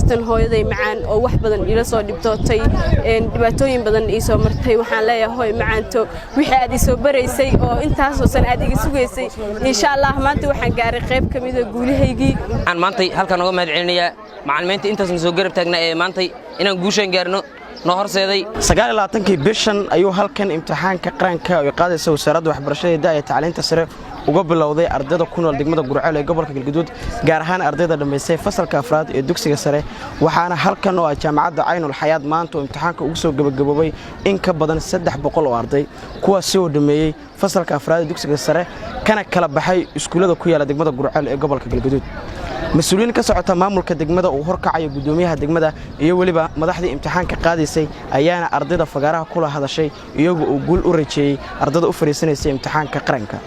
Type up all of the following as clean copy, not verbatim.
qaasatan hooyaday macaan oo wax badan ila soo dhibtootay dhibaatooyin badan ii soo martay waxaan leeyahay hooy macaanto wixii aad ii soo baraysay oo intaas oo san aad iga sugaysay insha Allah maanta waxaan gaaray qayb kamid ah guulahaygii aan maanta halkan uga mahad celinayaa macallimiinta intaas soo garab taagnaa ee maanta inaan guushan gaarno noo horseeday 29 bishan ayuu halkan imtixaanka qaranka oo qaadaysa wasaaradda waxbarashada iyo tacliinta sare uga bilowday ardayda ku nool degmada Gurceel ee gobolka Galgaduud gaar ahaan ardayda dhameystay fasalka afraad ee dugsiga sare waxaana halkan oo jaamacadda Aynul Hayaat maanta imtixaanka ugu soo gabagabay in ka badan 300 oo arday kuwaas oo dhameeyay fasalka afraad ee dugsiga sare kana kala baxay iskuulada ku yaala degmada Gurceel ee gobolka Galgaduud مسؤولين كسرت مامولك دجمة وهرك عيب بدوميها دجمة يولبا مدحدي امتحان كقادسي أيانا أرضنا فجرها كل هذا الشيء يقول أوريتشي أرضنا أفريسين سي امتحان كقرنكا.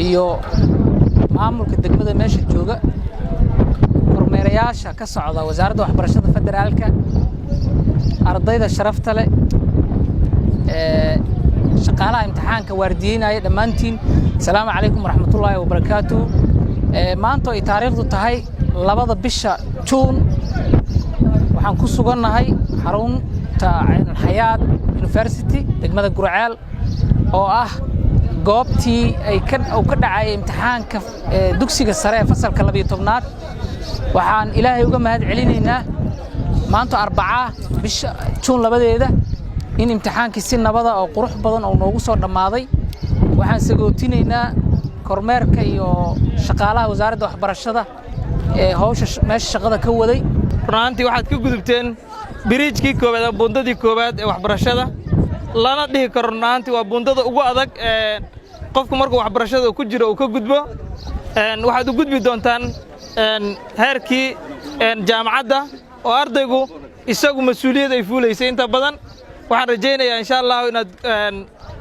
iyo maamulka degmada meesha jooga kormeerayaasha ka socda wasaaradda waxbarashada federaalka ardayda sharafta leh shaqaalaha imtixaanka waardiyeynaya dhamaantiin assalaamu calaykum waraxmatullaahi wabarakaatuh maanta ay taariikhdu tahay 2 bisha Juun waxaan ku sugannahay xarunta Aynul Hayaat University degmada Gurceel oo ah goobtii ay ka dhacay imtixaanka dugsiga sare ee fasalka 12aad waxaan ilaahay uga mahad celinaynaa maanta 4 bisha Juun labadeeda in imtixaankii si nabad ah oo qurux badan oo noogu soo dhamaaday waxaan sagootinaynaa kormeerka iyo shaqaalaha wasaaradda waxbarashada ee hawsha meesha shaqada ka waday runtii waxaad ka gudubteen biriijkii koobaad ee bundadii koobaad ee waxbarashada lana dhihi karo runtii waa bundada ugu adag ee qofku markuu waxbarashada ku jiro uu ka gudbo waxaad u gudbi doontaan heerkii jaamacadda oo ardaygu isagu mas'uuliyad ay fuuleysay inta badan waxaan rajaynayaa insha Allah inaad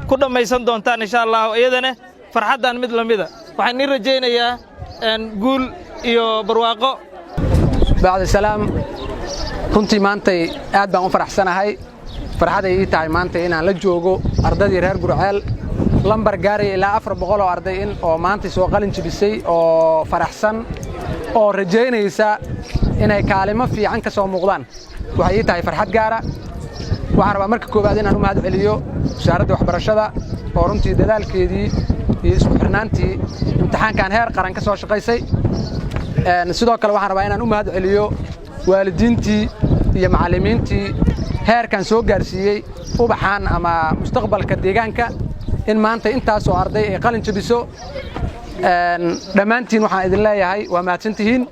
ku dhamaysan doontaan insha Allah iyadana farxadan mid lamida waxaan rajaynayaa guul iyo barwaaqo bacda salaam runtii maanta aad baan u faraxsanahay farxaday ii tahay maanta inaan la joogo ardaydii reer Gurceel lambar gaaray ilaa 400 oo arday in oo maanta soo qalin jibisay oo faraxsan oo rajaynaysa inay kaalimo fiican ka soo muuqdaan waxay ii tahay farxad gaara waxaan rabaa marka koobaad inaan u mahad celiyo wasaaradda waxbarashada oo runtii dadaalkeedii iyo isku xirnaantii imtixaankan heer qaran ka soo shaqaysay sidoo kale waxaan rabaa inaan u mahad celiyo waalidiintii iyo macallimiintii heerkan soo gaarsiiyay ubaxan ama mustaqbalka deegaanka in maanta intaas oo arday ay qalin jabiso dhamaantiin waxaan idin leeyahay waa mahadsantihiin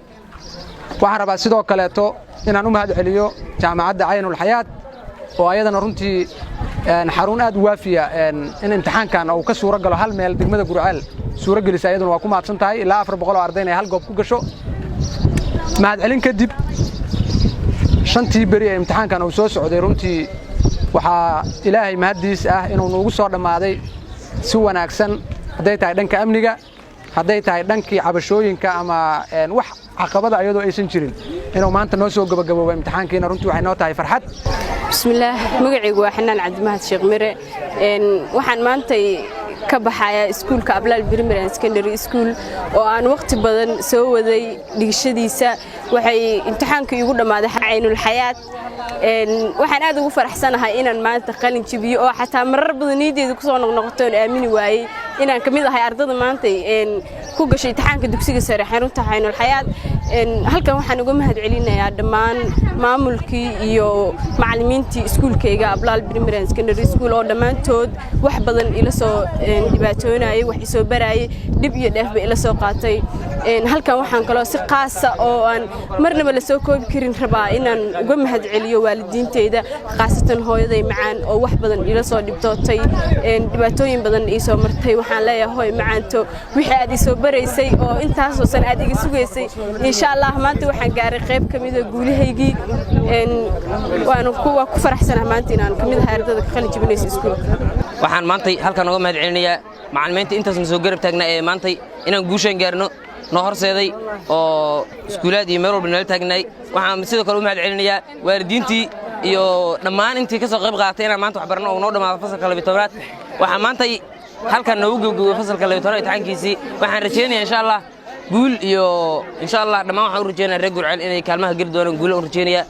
waxaan rabaa sidoo kaleeto inaan u mahad celiyo jaamacadda Aynul Hayaat oo ayadana runtii xarun aad waafiya in imtixaankan uu ka suura galo hal meel degmada Gurceel suura gelisay ayaduna waa ku maadsan tahay ilaa 400 arday inay hal goob ku gasho mahad celin kadib shantii bari ee imtixaankan uu soo socday runtii waxa ilaahay mahadiis ah inuu noogu soo dhamaaday si wanaagsan haday tahay dhanka amniga haday tahay dhankii cabashooyinka ama wax caqabada ayadoo aysan jirin inuu maanta noo soo gabagaboway imtixaankiina runtii waxay noo tahay farxad bismillaah magacaygu waa Xanaan Cabdimahad Sheekh Mire waxaan maanta ka baxaya iskuulka Ablaal Primary and Secondary School oo aan waqti badan soo waday dhigashadiisa waxay imtixaankii ugu dhamaaday Aynul Hayaat waxaan aad ugu faraxsanahay inaan maanta qalin jabiyo oo xataa marar badan niyadeedu ku soo noqnoqoto oo aamini waayay inaan kamid ahay ardayda maanta ku gashay imtixaanka dugsiga sare xarunta Aynul Hayaat halkan waxaan uga mahad celinayaa dhammaan maamulkii iyo macallimiintii iskuulkayga Ablaal Primary and Secondary School oo dhamaantood wax badan ila soo dhibaatoonayay wax soo barayay dib iyo dheef bay ila soo qaatay halkan waxaan kale si qaas ah oo aan marnaba la soo koobi karin rabaa inaan uga mahad celiyo waalidiinteyda qaasatan hooyaday macaan oo wax badan ila soo dhibtootay dhibaatooyin badan ii soo martay waxaan leeyahay hooy macaanto wixii aad ii soo baraysay oo intaas oo san aad iga sugaysay insha Allah maanta waxaan gaaray qayb kamid ah guulahaygii waana ku faraxsanahay maanta inaan kamid ahay ardayda ka qalin jabinaysa iskuulka waxaan maanta halkan uga mahad celinayaa macallimiinta intaas soo garab taagnaa ee maanta inaan guushan gaarno noo horseeday oo iskuulaad iyo meel walba nala taagnay waxaan sidoo kale u mahad celinayaa waalidiintii iyo dhammaan intii ka soo qayb qaadatay inaan maanta wax barno oo noo dhamaado fasalka 12aad waxaan maanta halkan noogu gabagabay fasalka 12aad imtixaankiisii waxaan rajaynayaa insha Allah guul iyo insha Allah dhammaan waxaan u rajeynayaa reer Gurceel inay kaalmaha geli doonaan guul u rajeynaya